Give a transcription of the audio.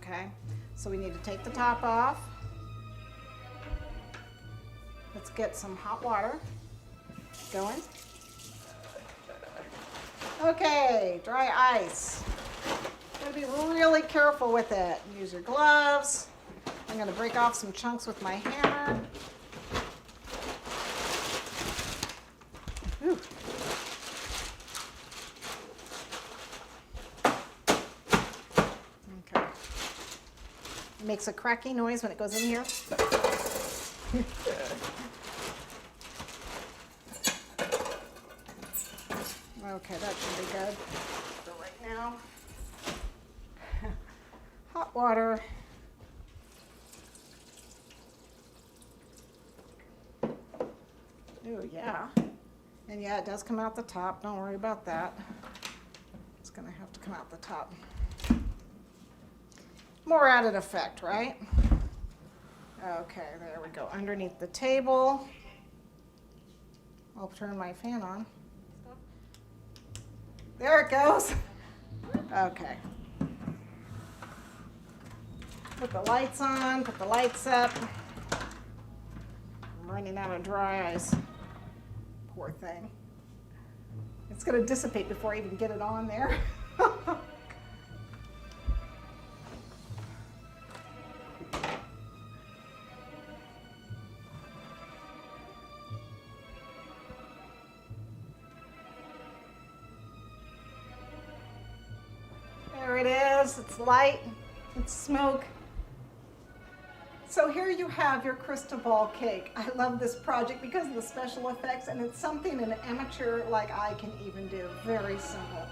Okay, so we need to take the top off. Let's get some hot water going. Okay, dry ice. Gotta be really careful with it. Use your gloves. I'm gonna break off some chunks with my hammer. Ooh. Okay. It makes a cracking noise when it goes in here. Okay, that should be good for right now. Hot water. Ooh, yeah. And yeah, it does come out the top. Don't worry about that. It's gonna have to come out the top. More added effect, right? Okay, there we go. Underneath the table. I'll turn my fan on. There it goes. Okay. Put the lights on, put the lights up. I'm running out of dry ice. Poor thing. It's going to dissipate before I even get it on there. There it is. It's light. It's smoke. So here you have your crystal ball cake. I love this project because of the special effects, and it's something an amateur like I can even do. Very simple.